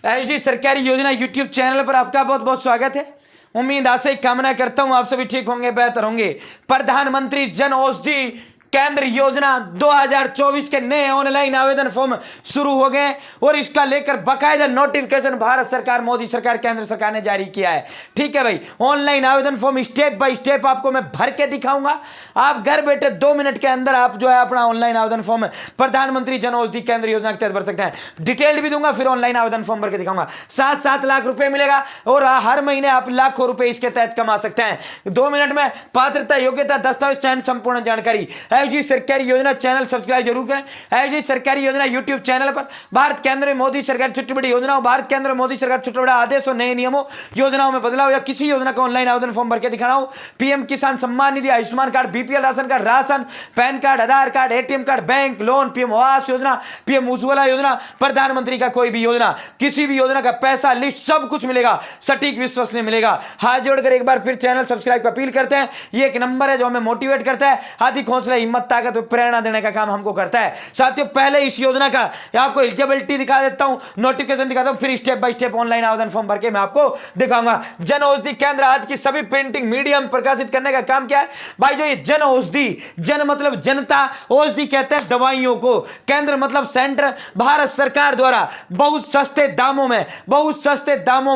HD सरकारी योजना YouTube channel पर आपका बहुत बहुत स्वागत है। उम्मीद आशा ही कामना करता हूं आप सभी ठीक होंगे, बेहतर होंगे। प्रधानमंत्री जन औषधि केंद्र योजना 2024 के नए ऑनलाइन आवेदन फॉर्म शुरू हो गए और इसका लेकर बाकायदा नोटिफिकेशन भारत सरकार, मोदी सरकार, केंद्र सरकार ने जारी किया है। ठीक है भाई, ऑनलाइन आवेदन फॉर्म स्टेप बाय स्टेप आपको मैं भर के दिखाऊंगा। आप घर बैठे 2 मिनट के अंदर आप जो है अपना ऑनलाइन आवेदन फॉर्म प्रधानमंत्री जन औषधि केंद्र योजना के तहत भर सकते हैं। डिटेल भी दूंगा, फिर ऑनलाइन आवेदन फॉर्म भर के दिखाऊंगा। 7-7 लाख रुपए मिलेगा और हर महीने आप लाखों रुपए इसके तहत कमा सकते हैं। 2 मिनट में पात्रता, योग्यता, दस्तावेज, चयन, संपूर्ण जानकारी। एचडी सरकारी योजना चैनल सब्सक्राइब जरूर करें। एचडी सरकारी योजना यूट्यूब चैनल पर भारत केंद्र में मोदी सरकार छोटी बड़ी योजनाओं, भारत केंद्र में मोदी सरकार छोटे बड़ा आदेशों, नए नियमों, योजनाओं में बदलाव या किसी योजना का ऑनलाइन आवेदन फॉर्म भर के दिखाना हो। PM Kisan Samman Nidhi, Ayushman card, BPL ration card, ration, PAN card, Aadhaar card, ATM card, bank loan, PM Awas Yojana, PM Ujjwala योजना, प्रधानमंत्री का कोई भी योजना, किसी भी योजना का पैसा लिस्ट सब कुछ मिलेगा, सटीक विश्वसनीय मिलेगा। हाथ जोड़कर एक बार फिर चैनल सब्सक्राइब का अपील करते हैं। ये एक नंबर है जो हमें मोटिवेट करता है, अधिक हौसला, हिम्मत, ताकत, प्रेरणा देने का काम हमको करता है। साथियों, पहले इस योजना का आपको एलिजिबिलिटी दिखा देता हूं, नोटिफिकेशन दिखाता हूं, फिर स्टेप बाय स्टेप ऑनलाइन आवेदन फॉर्म भर के मैं आपको दिखाऊंगा। जन औषधि केंद्र आज की सभी प्रिंटिंग मीडियम प्रकाशित करने का काम क्या है भाई? जो ये जन औषधि, जन मतलब जनता, औषधि कहते हैं दवाइयों को, केंद्र मतलब सेंटर, भारत सरकार द्वारा बहुत सस्ते दामों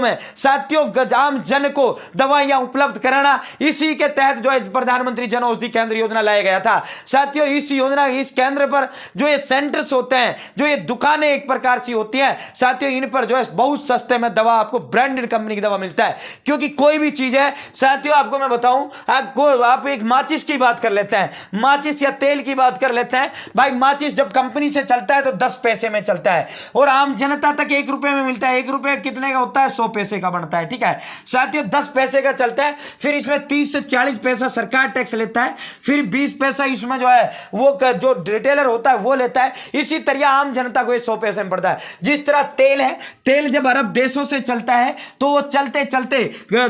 में साथियों आम जन को दवाइयां उपलब्ध कराना, इसी के तहत जो है प्रधानमंत्री जन औषधि केंद्र योजना लाया गया था। साथियों, इस योजना, इस केंद्र पर जो ये सेंटर्स होते हैं, जो ये दुकानें एक प्रकार की होती हैं, साथियों इन पर जो है बहुत सस्ते में दवा, आपको ब्रांडेड कंपनी की दवा मिलता है। क्योंकि कोई भी चीज है साथियों, आपको मैं बताऊं, आप एक माचिस की बात कर लेते हैं, माचिस या तेल की बात कर लेते हैं भाई। माचिस जब कंपनी से चलता है तो 10 पैसे में चलता है और आम जनता तक 1 रुपए में मिलता है। 1 रुपए कितने का होता है? 100 पैसे का बनता है। ठीक है साथियों, 10 पैसे का चलता है, फिर इसमें 30 से 40 पैसा सरकार टैक्स लेता है, फिर 20 पैसा इसमें जो है वो जो रिटेलर होता है वो लेता है। इसी तरह आम जनता को 100 पैसे में पड़ता है। जिस तरह तेल है, तेल जब अरब देशों से चलता है तो वो चलते चलते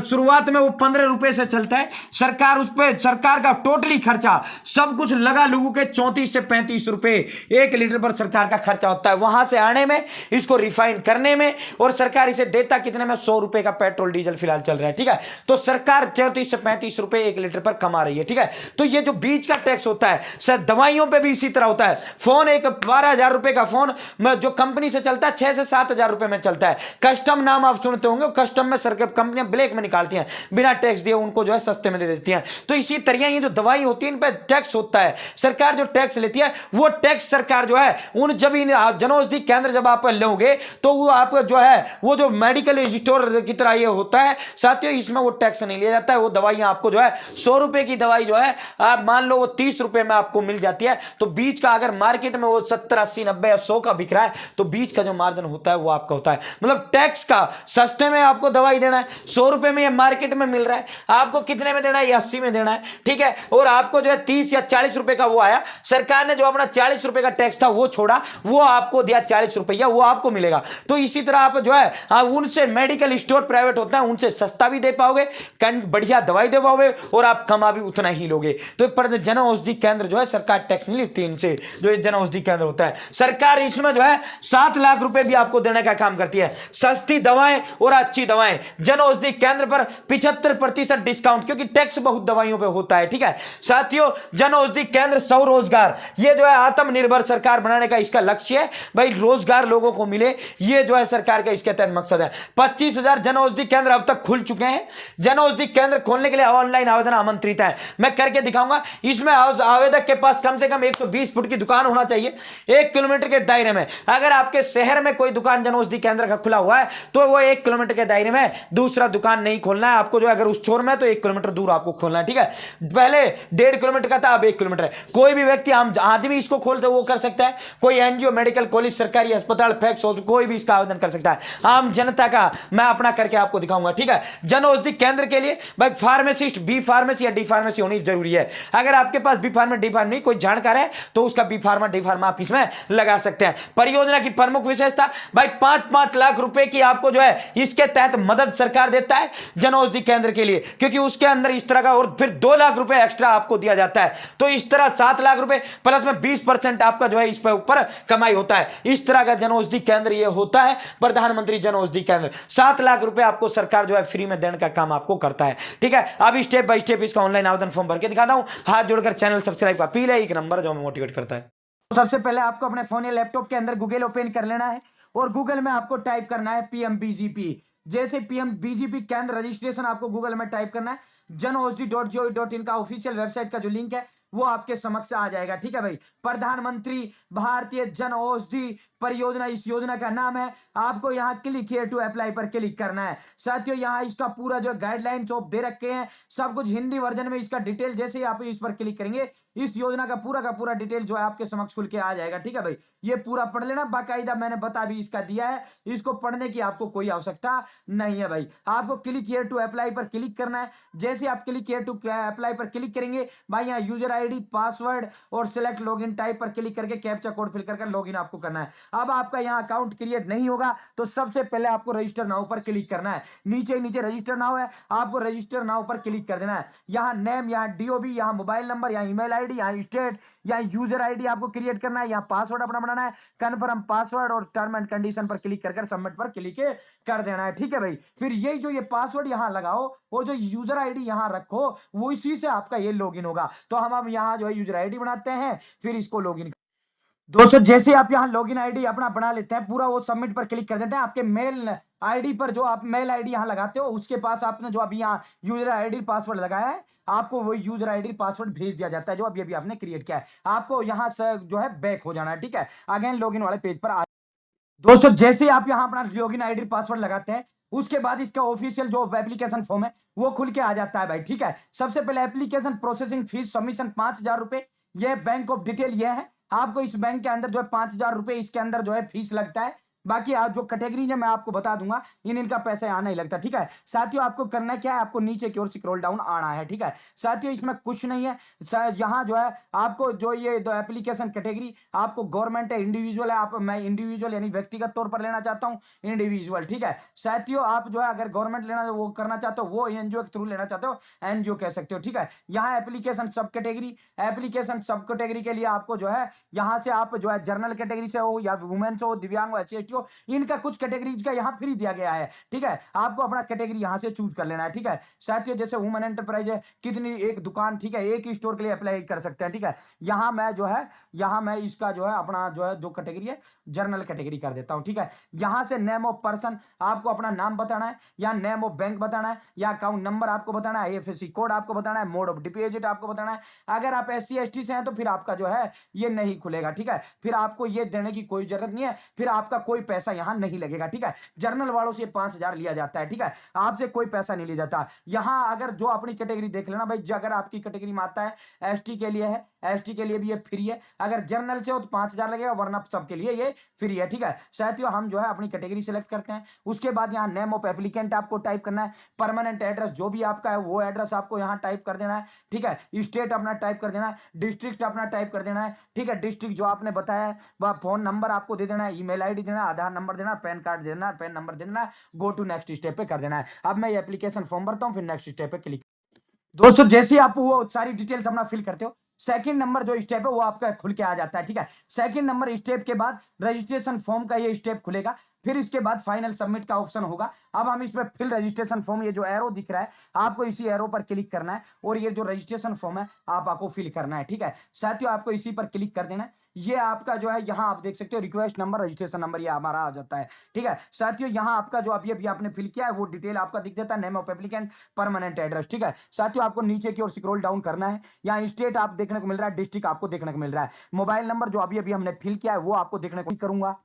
शुरुआत में वो 15 रुपए से चलता है। सरकार उस पर, सरकार का टोटली खर्चा सब कुछ लगा लोगों के 34 से 35 रुपए 1 लीटर पर सरकार का खर्चा होता है। वहां से आने में, इसको रिफाइन करने में, और सरकार इसे देता कितने में? 100 रुपए का पेट्रोल डीजल फिलहाल चल रहा है। ठीक है, तो सरकार 34 से 35 रुपए 1 लीटर पर कमा रही है। ठीक है, तो ये जो बीच का टैक्स होता है सर, दवाइयों पे भी इसी तरह होता है। फोन एक 12,000 रुपए का फोन जो कंपनी से चलता है 6 से 7,000 रुपए में चलता है। कस्टम नाम आप सुनते होंगे, कस्टम में सरकार, कंपनियां ब्लैक में निकालती हैं, बिना टैक्स दिए उनको जो है सस्ते में दे देती हैं। तो इसी तरह ये जो दवाई होती है इन पे टैक्स होता है। सरकार जो टैक्स लेती है वो टैक्स सरकार जो है उन जब इन जन औषधि केंद्र जब आप लोगे तो वो आप जो है वो जो मेडिकल स्टोर की तरह ये होता है साथियों, इसमें वो टैक्स नहीं लिया जाता है। वो दवाइयां आपको जो है 100 रुपए की दवाई जो है आप मान लो वो 30 रुपए में आपको मिल जाती है। तो बीच का अगर मार्केट में वो 70, 80, 90 या 100 का बिक रहा है तो बीच का जो मार्जिन होता है वो आपका होता है। मतलब टैक्स का सस्ते में आपको दवाई देना है, 100 रुपए में ये मार्केट में मिल रहा है, आपको कितने में देना है? 80 में देना है। ठीक है, और आपको जो है 30 या 40 रुपए का वो आया, सरकार ने जो अपना 40 रुपए का टैक्स था वो छोड़ा, वो आपको दिया 40 रुपया, वो आपको मिलेगा। तो इसी तरह आप जो है उनसे मेडिकल स्टोर प्राइवेट होता है उनसे सस्ता भी दे पाओगे, बढ़िया दवाई दे पाओगे और आप कमा भी उतना ही लोगे। तो जन औषधि केंद्र जो है सरकार टैक्स नहीं लेती इनसे, जो जन औषधि केंद्र होता है। सरकार इसमें जो है 7 लाख रुपए भी आपको देने का काम करती है। सस्ती दवाएं और अच्छी दवाएं, जन औषधि केंद्र पर 75% डिस्काउंट, क्योंकि टैक्स बहुत दवाइयों पे होता है। ठीक है साथियों, जन औषधि केंद्र स्वरोजगार, ये जो है आत्मनिर्भर सरकार बनाने का इसका लक्ष्य है भाई, रोजगार लोगों को मिले, ये जो है सरकार का इसके तहत मकसद है। 25,000 जन औषधि केंद्र अब तक खुल चुके हैं। जन औषधि केंद्र खोलने के लिए ऑनलाइन आवेदन आमंत्रित है, मैं करके दिखाऊंगा। इसमें आवेदक के पास कम से कम 120 फुट की दुकान होना चाहिए 1 किलोमीटर के दायरे में। अगर आपके शहर में कोई दुकान जन औषधि केंद्र का खुला हुआ है तो वो 1 किलोमीटर के दायरे में, दूसरा दुकान नहीं खोलना है आपको। जो अगर उस छोर में तो 1 किलोमीटर दूर आपको खोलना है। ठीक है, पहले 1.5 किलोमीटर का था, अब 1 किलोमीटर है। कोई भी व्यक्ति, आम आदमी इसको खोलते वो कर सकता है, कोई एनजीओ, मेडिकल कॉलेज, सरकारी अस्पताल, फैक्स, कोई भी इसका आवेदन कर सकता है। आम जनता का मैं अपना करके आपको दिखाऊंगा। ठीक है, जन औषधि केंद्र के लिए भाई फार्मासिस्ट, बी फार्मेसी या डी फार्मेसी होनी जरूरी है। अगर आपके पास बी फार्मा डी फार्मा नहीं, कोई जानकार है तो उसका बी फार्मा डी फार्मा आप इसमें लगा सकते हैं। परियोजना की प्रमुख विशेषता भाई 5-5 लाख रुपए की आपको जो है इसके तहत मदद सरकार देता है जन औषधि केंद्र के लिए, क्योंकि उसके अंदर इस तरह का, और फिर 2 लाख रुपए एक्स्ट्रा आपको दिया जाता है। तो इस तरह 7 लाख रुपए प्लस में 20% आपका जो है इस पर ऊपर कमाई होता है। इस तरह का जन औषधि केंद्र ये होता है प्रधानमंत्री जन औषधि केंद्र। 7 लाख रुपए आपको सरकार जो है फ्री में देने का काम आपको करता है। ठीक है, अब स्टेप बाय स्टेप इसका ऑनलाइन आवेदन फॉर्म भर के दिखाता हूं। हाथ जोड़कर चैनल सब्सक्राइब का अपील है, एक नंबर जो हमें मोटिवेट करता है। तो सबसे पहले आपको अपने फोन या लैपटॉप के अंदर गूगल ओपन कर लेना है और गूगल में आपको टाइप करना है पीएमबीजीपी। जैसे पीएमबीजीपी केंद्र रजिस्ट्रेशन आपको गूगल में टाइप करना है, जनऔषधि.gov.in का ऑफिशियल वेबसाइट का जो लिंक है वो आपके समक्ष आ जाएगा। ठीक है भाई, प्रधानमंत्री भारतीय जन औषधि परियोजना इस योजना का नाम है। आपको यहाँ क्लिक हियर टू अप्लाई पर क्लिक करना है। साथियों यहाँ इसका पूरा जो गाइडलाइंस दे रखे हैं, सब कुछ हिंदी वर्जन में, इसका डिटेल जैसे ही आप इस पर क्लिक करेंगे इस योजना का पूरा डिटेल जो है आपके समक्ष खुल के आ जाएगा। ठीक है भाई, ये पूरा पढ़ लेना, बाकायदा मैंने बता भी इसका दिया है, इसको पढ़ने की आपको कोई आवश्यकता नहीं है भाई। आपको क्लिक हियर टू अप्लाई पर क्लिक करना है। जैसे आप क्लिक हियर टू अप्लाई पर क्लिक करेंगे भाई यहाँ यूजर आईडी, पासवर्ड और सिलेक्ट लॉगिन टाइप पर क्लिक करके कैप्चा कोड फिल कर लॉगिन आपको करना है। अब आपका यहाँ अकाउंट क्रिएट नहीं होगा तो सबसे पहले आपको रजिस्टर नाउ पर क्लिक करना है। नीचे नीचे रजिस्टर नाउ है, आपको रजिस्टर नाउ पर क्लिक कर देना है। यहाँ नेम, यहाँ डीओबी, यहाँ मोबाइल नंबर, यहाँ ईमेल आईडी, यहाँ स्टेट, यहाँ यूजर आईडी आपको क्रिएट करना है, यहाँ पासवर्ड अपना बनाना है, कन्फर्म पासवर्ड और टर्म एंड कंडीशन पर क्लिक कर सबमिट पर क्लिक कर देना है। ठीक है भाई, फिर यही जो ये पासवर्ड यहाँ लगाओ और जो यूजर आईडी यहाँ रखो वो इसी से आपका ये लॉगिन होगा। तो हम यहाँ जो है यूजर आईडी बनाते हैं, फिर इसको लॉगिन। दोस्तों जैसे आप यहाँ लॉगिन आईडी अपना बना लेते हैं पूरा, वो सबमिट पर क्लिक कर देते हैं। आपके मेल आईडी पर जो आप मेल आईडी यहाँ लगाते हो उसके पास आपने जो अभी यहाँ यूजर आईडी पासवर्ड लगाया है आपको वही यूजर आईडी पासवर्ड भेज दिया जाता है जो अभी आपने क्रिएट किया है। आपको यहाँ से जो है बैक हो जाना है। ठीक है, अगेन लॉगिन वाले पेज पर दोस्तों जैसे आप यहाँ अपना लॉगिन आईडी पासवर्ड लगाते हैं उसके बाद इसका ऑफिशियल जो एप्लीकेशन फॉर्म है वो खुल के आ जाता है भाई। ठीक है, सबसे पहले एप्लीकेशन प्रोसेसिंग फीस सबमिशन 5,000 रुपए, ये बैंक ऑफ डिटेल ये है। आपको इस बैंक के अंदर जो है 5,000 रुपए इसके अंदर जो है फीस लगता है। बाकी आप जो कैटेगरी है मैं आपको बता दूंगा, इनका पैसा यहाँ नहीं लगता। ठीक है साथियों, आपको करना क्या है, आपको नीचे की ओर स्क्रॉल डाउन आना है। ठीक है साथियों, इसमें कुछ नहीं है। यहाँ जो है आपको जो ये एप्लीकेशन कैटेगरी आपको गवर्नमेंट है, इंडिविजुअल है, आप मैं इंडिविजुअल यानी व्यक्तिगत तौर पर लेना चाहता हूँ इंडिविजुअल। ठीक है साथियों, आप जो है अगर गवर्नमेंट लेना वो करना चाहते हो वो एनजीओ के थ्रू लेना चाहते हो एनजीओ कह सकते हो। ठीक है, यहाँ एप्लीकेशन सब कैटेगरी के लिए आपको जो है यहाँ से आप जो है जर्नल कैटेगरी से हो या वुमेन्स हो, दिव्यांग हो, एससी एसटी हो, इनका कुछ कैटेगरीज का यहाँ फ्री दिया गया है। ठीक है, आपको अपना कैटेगरी यहाँ से चूज कर लेना है। ठीक है साथियों, जैसे वुमेन एंटरप्राइज है, कितनी एक दुकान, ठीक है एक ही स्टोर के लिए अप्लाई कर सकते हैं। ठीक है, यहाँ मैं जो है यहाँ मैं इसका जो है अपना जो है जो कैटेगरी है जर्नल कैटेगरी कर देता हूं। ठीक है, यहां से नेम ऑफ पर्सन आपको अपना नाम बताना है, या नेम ऑफ बैंक बताना है, या अकाउंट नंबर आपको बताना है, आईएफएससी कोड आपको बताना है, मोड ऑफ डिपॉजिट आपको बताना है। अगर आप एससी एसटी से हैं तो फिर आपका जो है ये नहीं खुलेगा। ठीक है, फिर आपको ये देने की कोई जरूरत नहीं है, फिर आपका कोई पैसा यहां नहीं लगेगा। ठीक है, जर्नल वालों से 5,000 लिया जाता है। ठीक है, आपसे कोई पैसा नहीं लिया जाता। यहां अगर जो अपनी कैटेगरी देख लेना भाई, अगर आपकी कैटेगरी में आता है एसटी के लिए है, एसटी के लिए भी ये फ्री है। अगर जर्नल से हो तो 5,000 लगेगा, वरना सबके लिए ये फ्री है। ठीक है साथियों, हम जो है अपनी कैटेगरी सिलेक्ट करते हैं, उसके बाद यहाँ नेम ऑफ एप्लीकेंट आपको टाइप करना है, परमानेंट एड्रेस जो भी आपका है वो एड्रेस आपको यहाँ टाइप कर देना है। ठीक है, स्टेट अपना टाइप कर देना है, डिस्ट्रिक्ट अपना टाइप कर देना है। ठीक है, डिस्ट्रिक्ट जो आपने बताया है वह फोन नंबर आपको दे देना है, ईमेल आईडी देना है, आधार नंबर देना है, पैन कार्ड देना है, पैन नंबर देना है, गो टू नेक्स्ट स्टेप पे कर देना है। अब मैं ये एप्लीकेशन फॉर्म भरता हूँ, फिर नेक्स्ट स्टेप पे क्लिक। दोस्तों जैसे ही आप वो सारी डिटेल्स अपना फिल करते हो, सेकंड नंबर जो स्टेप है वो आपका खुल के आ जाता है। ठीक है, सेकंड नंबर स्टेप के बाद रजिस्ट्रेशन फॉर्म का ये स्टेप खुलेगा, फिर इसके बाद फाइनल सबमिट का ऑप्शन होगा। अब हम इसमें फिल रजिस्ट्रेशन फॉर्म, ये जो एरो दिख रहा है आपको इसी एरो पर क्लिक करना है और ये जो रजिस्ट्रेशन फॉर्म है आपको फिल करना है। ठीक है साथियों, आपको इसी पर क्लिक कर देना है। ये आपका जो है यहाँ आप देख सकते हो रिक्वेस्ट नंबर, रजिस्ट्रेशन नंबर ये हमारा आ जाता है। ठीक है साथियों, यहाँ आपका जो अभी आपने फिल किया है वो डिटेल आपका दिख देता है, name of applicant, permanent address. ठीक है साथियों, आपको नीचे की ओर स्क्रॉल डाउन करना है, यहाँ स्टेट आप देखने को मिल रहा है, डिस्ट्रिक्ट आपको देखने को मिल रहा है, मोबाइल नंबर जो अभी हमने फिल किया है वो आपको देखने को करूंगा।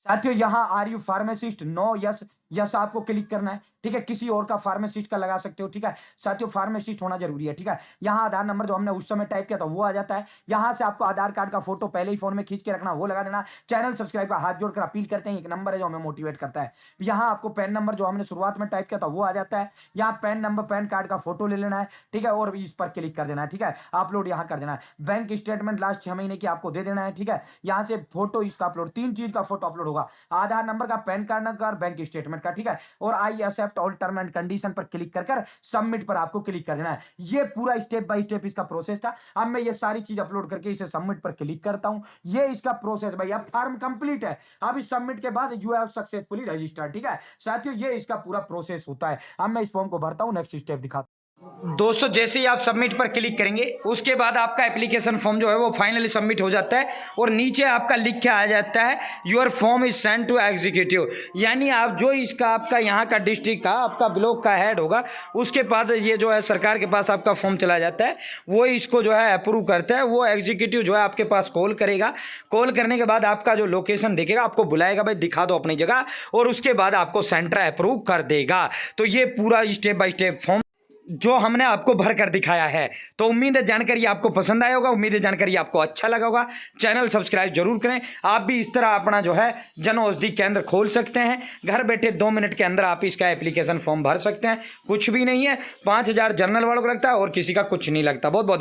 साथियों यहाँ are you pharmacist, no, yes, yes आपको क्लिक करना है। ठीक है, किसी और का फार्मासिस्ट का लगा सकते हो। ठीक है साथियों, फार्मासिस्ट होना जरूरी है। ठीक है, यहाँ आधार नंबर जो हमने उस समय टाइप किया था वो आ जाता है। यहाँ से आपको आधार कार्ड का फोटो पहले ही फोन में खींच के रखना, वो लगा देना। चैनल सब्सक्राइब का हाथ जोड़कर अपील करते हैं, एक नंबर है जो हमें मोटिवेट करता है। यहाँ आपको पैन नंबर जो हमने शुरुआत में टाइप किया था वो आ जाता है। यहाँ पैन नंबर, पैन कार्ड का फोटो ले लेना है। ठीक है, और इस पर क्लिक कर देना है। ठीक है, अपलोड यहाँ कर देना है। बैंक स्टेटमेंट लास्ट 6 महीने की आपको दे देना है। ठीक है, यहाँ से फोटो इसका अपलोड, 3 चीज का फोटो अपलोड होगा, आधार नंबर का, पैन कार्ड का और बैंक स्टेटमेंट का। ठीक है, और I accept all term and condition पर क्लिक कर सबमिट पर आपको क्लिक कर देना है। ये पूरा स्टेप बाय स्टेप इसका प्रोसेस था। अब मैं ये सारी चीज अपलोड करके इसे सबमिट पर क्लिक करता हूं। ये इसका प्रोसेस भाई, अब फॉर्म कंप्लीट है। अब इस सबमिट के बाद यू हैव सक्सेसफुली रजिस्टर्ड। ठीक है साथियों, ये इसका पूरा प्रोसेस होता है। अब मैं इस फॉर्म को भरता हूं, नेक्स्ट स्टेप दिखाता हूं। दोस्तों जैसे ही आप सबमिट पर क्लिक करेंगे उसके बाद आपका एप्लीकेशन फॉर्म जो है वो फाइनली सबमिट हो जाता है और नीचे आपका लिख के आ जाता है your form is send to executive. यानी आप जो इसका आपका यहाँ का डिस्ट्रिक्ट का आपका ब्लॉक का हेड होगा उसके पास ये जो है सरकार के पास आपका फॉर्म चला जाता है, वो इसको जो है अप्रूव करता है। वो एग्जीक्यूटिव जो है आपके पास कॉल करेगा, कॉल करने के बाद आपका जो लोकेशन देखेगा, आपको बुलाएगा भाई दिखा दो अपनी जगह, और उसके बाद आपको सेंटर अप्रूव कर देगा। तो ये पूरा स्टेप बाय स्टेप फॉर्म जो हमने आपको भर कर दिखाया है। तो उम्मीद है जानकारी आपको पसंद आया होगा, उम्मीद है जानकारी आपको अच्छा लगा होगा। चैनल सब्सक्राइब जरूर करें। आप भी इस तरह अपना जो है जन औषधि केंद्र खोल सकते हैं। घर बैठे 2 मिनट के अंदर आप इसका एप्लीकेशन फॉर्म भर सकते हैं। कुछ भी नहीं है, 5,000 जनरल वालों को लगता है और किसी का कुछ नहीं लगता। बहुत बहुत